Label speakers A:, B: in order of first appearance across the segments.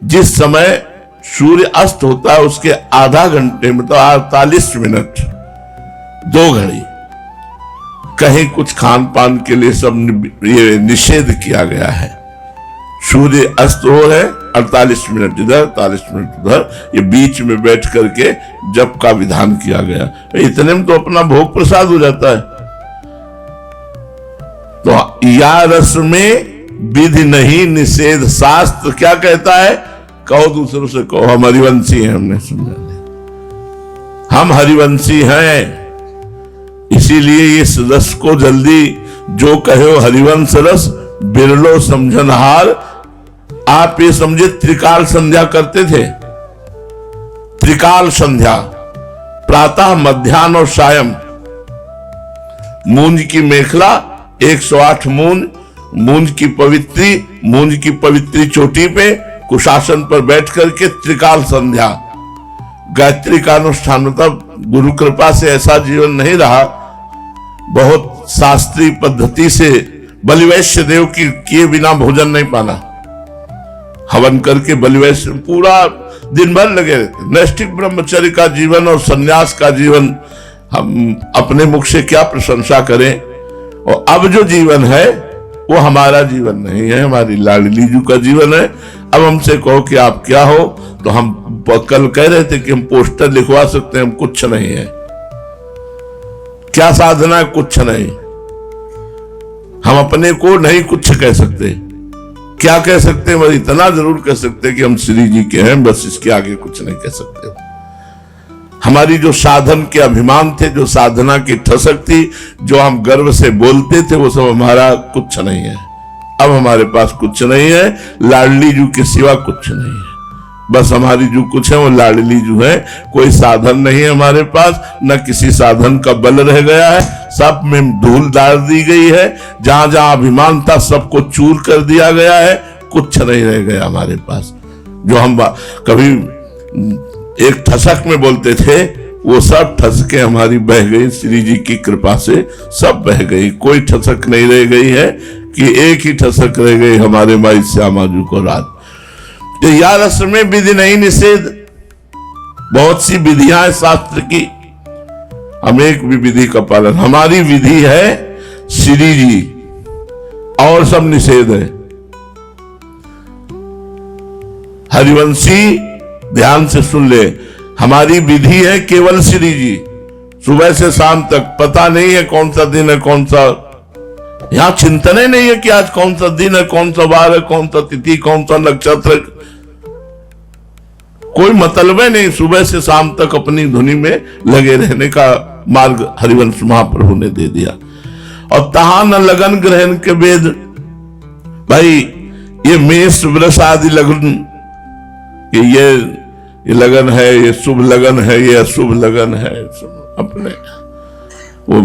A: जिस समय सूर्य अस्त होता है उसके आधा घंटे में, तो 48 मिनट 2 घड़ी कहीं कुछ खान पान के लिए सब ये निषेध किया गया है। सूर्य अस्त हो है, 48 मिनट इधर 48 मिनट उधर, ये बीच में बैठ करके जप का विधान किया गया। इतने में तो अपना भोग प्रसाद हो जाता है। तो या रस में विधि नहीं निषेध, शास्त्र क्या कहता है? कहो दूसरों से कहो, हम हरिवंशी हैं, हमने सुना, हम हरिवंशी हैं, इसीलिए इस रस को जल्दी जो कहे हरिवंश रस बिरलो समझनहार। आप ये समझे त्रिकाल संध्या करते थे, त्रिकाल संध्या, प्रातः मध्याह्न और सायं। मूंज की मेखला 108 मूंज की पवित्री चोटी पे कुशासन पर बैठ करके त्रिकाल संध्या, गायत्री का अनुष्ठान। मतलब गुरु कृपा से ऐसा जीवन नहीं रहा, बहुत शास्त्रीय पद्धति से बलिवैश्य देव की किए बिना भोजन नहीं पाना, हवन करके बलिवैश्य पूरा दिन भर लगे रहते। नैष्ठिक ब्रह्मचर्य का जीवन और सन्यास का जीवन हम अपने मुख से क्या प्रशंसा करें। और अब जो जीवन है वो हमारा जीवन नहीं है, हमारी लाडली जी का जीवन है। अब हमसे कहो कि आप क्या हो, तो हम कल कह रहे थे कि हम पोस्टर लिखवा सकते हैं, हम कुछ नहीं है। क्या साधना है? कुछ नहीं। हम अपने को नहीं कुछ कह सकते। क्या कह सकते हैं? बस इतना जरूर कह सकते हैं कि हम श्री जी के हैं, बस इसके आगे कुछ नहीं कह सकते। हमारी जो साधन के अभिमान थे, जो साधना की ठसक थी, जो हम गर्व से बोलते थे, वो सब हमारा कुछ नहीं है। अब हमारे पास कुछ नहीं है, लाडली जू के सिवा कुछ नहीं है। बस हमारी जो कुछ है वो लाडली जू है। कोई साधन नहीं है हमारे पास, न किसी साधन का बल रह गया है, सब में धूल डाल दी गई है। जहां जहां अभिमान था सबको चूर कर दिया गया है, कुछ नहीं रह गया हमारे पास। जो हम कभी एक ठसक में बोलते थे, वो सब ठसकें हमारी बह गई, श्री जी की कृपा से सब बह गई। कोई ठसक नहीं रह गई है कि एक ही ठसक रह गई हमारे माई श्यामा जी को रात। तो या रस में विधि नहीं निषेध, बहुत सी विधियां हैं शास्त्र की, हम एक भी विधि का पालन, हमारी विधि है श्री जी, और सब निषेध है। हरिवंशी ध्यान से सुन ले, हमारी विधि है केवल श्री जी। सुबह से शाम तक पता नहीं है कौन सा दिन है, कौन सा, यहां चिंतन ही नहीं है कि आज कौन सा दिन है, कौन सा वार है, कौन सा तिथि, कौन सा नक्षत्र, कोई मतलब है नहीं। सुबह से शाम तक अपनी धुनी में लगे रहने का मार्ग हरिवंश महाप्रभु ने दे दिया। और तहां न लगन ग्रहण के वेद, भाई ये मेष वृष आदि लगन, कि ये लगन है, ये शुभ लगन है, ये अशुभ लगन है, अपने वो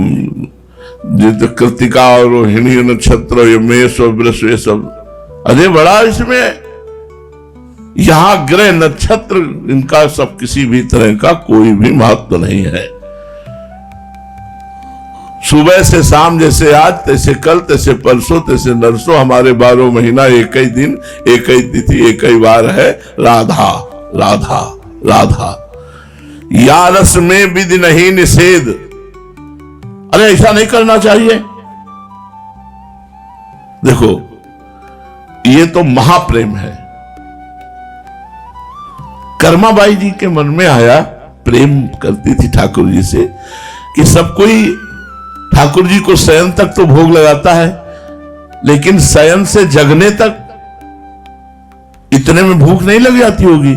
A: जित कृतिका और रोहिणी नक्षत्र, ये मेष और वृष, ये सब अरे बड़ा इसमें, यहां ग्रह नक्षत्र इनका सब किसी भी तरह का कोई भी महत्व नहीं है। सुबह से शाम, जैसे आज तैसे कल, तैसे परसों, तैसे नरसों, हमारे 12 महीना एक ही दिन, एक ही तिथि, एक ही वार है, राधा राधा राधा। या रस में विधि नहीं निषेध, अरे ऐसा नहीं करना चाहिए। देखो ये तो महाप्रेम है। कर्माबाई जी के मन में आया, प्रेम करती थी ठाकुर जी से, कि सब कोई ठाकुर जी को शयन तक तो भोग लगाता है, लेकिन शयन से जगने तक इतने में भूख नहीं लग जाती होगी,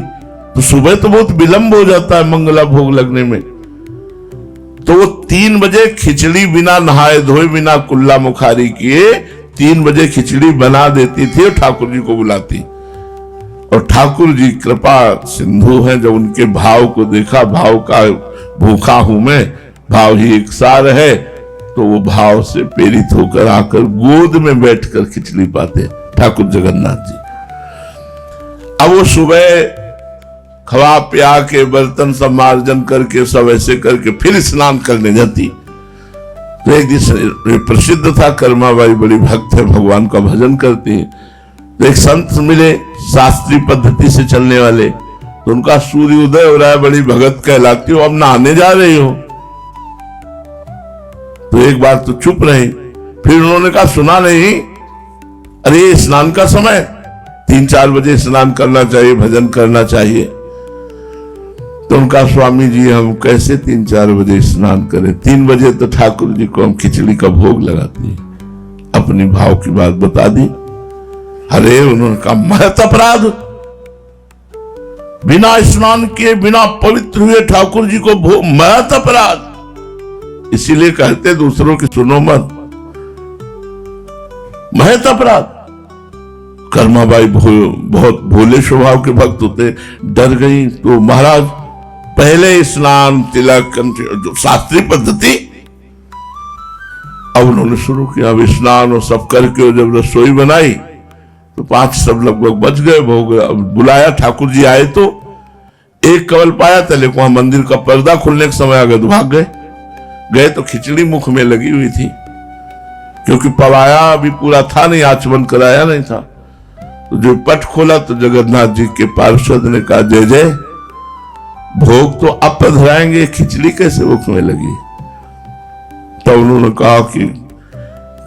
A: तो सुबह तो बहुत विलंब हो जाता है मंगला भोग लगने में। तो वो 3 बजे खिचड़ी बिना नहाए धोए, बिना कुल्ला मुखारी किए 3 बजे खिचड़ी बना देती थी और ठाकुर जी को बुलाती। और ठाकुर जी कृपा सिंधु हैं, जब उनके भाव को देखा, भाव का भूखा हूं मैं, भाव ही एक सार है, तो वो भाव से प्रेरित होकर आकर गोद में बैठकर खिचड़ी पाते ठाकुर जगन्नाथ जी। अब वो सुबह खवा प्या के बर्तन सब मार्जन करके सब ऐसे करके फिर स्नान करने जाती। तो एक दिन प्रसिद्ध था, कर्माबाई बड़ी भक्त है, भगवान का भजन करती है। तो एक संत मिले शास्त्रीय पद्धति से चलने वाले, तो उनका सूर्य उदय हो रहा है, बड़ी भगत कहलाती हो, अब नहाने जा रही हो। तो एक बार तो चुप रहे, फिर उन्होंने कहा सुना नहीं, अरे स्नान का समय, 3-4 बजे स्नान करना चाहिए, भजन करना चाहिए। तो उनका स्वामी जी हम कैसे 3-4 बजे स्नान करें, 3 बजे तो ठाकुर जी को हम खिचड़ी का भोग लगाते हैं। अपनी भाव की बात बता दी। अरे उन्होंने कहा महत अपराध, बिना स्नान किए बिना पवित्र हुए ठाकुर जी को भोग, महत अपराध। इसीलिए कहते दूसरों की सुनो मत, महत अपराध। कर्माबाई बहुत भोले स्वभाव के भक्त होते, डर गई। तो महाराज पहले स्नान तिलक जो शास्त्रीय पद्धति, अब उन्होंने शुरू किया। अब स्नान और सब करके जब रसोई बनाई तो 5 सब लगभग बज गए भोग। अब बुलाया, ठाकुर जी आए तो एक कवल पाया तले को, मंदिर का पर्दा खुलने के समय आ गए तो भाग गए तो खिचड़ी मुख में लगी हुई थी, क्योंकि पवाया अभी पूरा था नहीं, आचमन कराया नहीं था। तो जो पट खोला तो जगन्नाथ जी के पार्षद ने कहा जय जय, भोग तो अब पधराएंगे, खिचड़ी कैसे मुख में लगी। तो उन्होंने कहा कि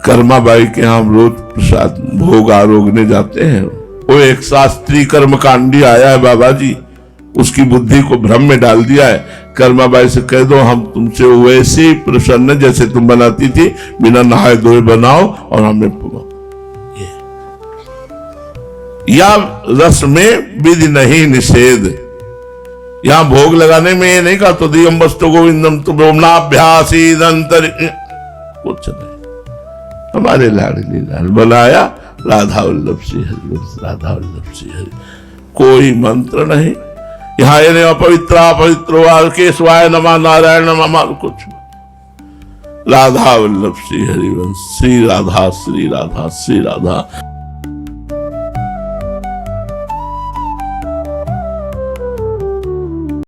A: कर्माबाई के यहाँ हम रोज प्रसाद भोग आरोगने जाते हैं, वो एक शास्त्री कर्मकांडी आया है बाबा जी, उसकी बुद्धि को भ्रम में डाल दिया है। कर्माबाई से कह दो हम तुमसे वैसे ही प्रसन्न जैसे तुम बनाती थी, बिना नहाए धोए बनाओ और हमें या रस में विधि नहीं निषेध। यहां भोग लगाने में ये नहीं कहा तो दियम वस्तु गोविंदम तो ब्रह्मणाभ्यासी कुछ नहीं। हमारे लाडली लाल बनाया राधा वल्लभ श्री हरि, राधा वल्लभ श्री हरि, कोई मंत्र नहीं। यहाँ ये नहीं अपवित्रा पवित्रो केशवाय नमः नारायण नमः, कुछ राधा वल्लभ श्री हरिवंश, श्री राधा श्री राधा श्री राधा।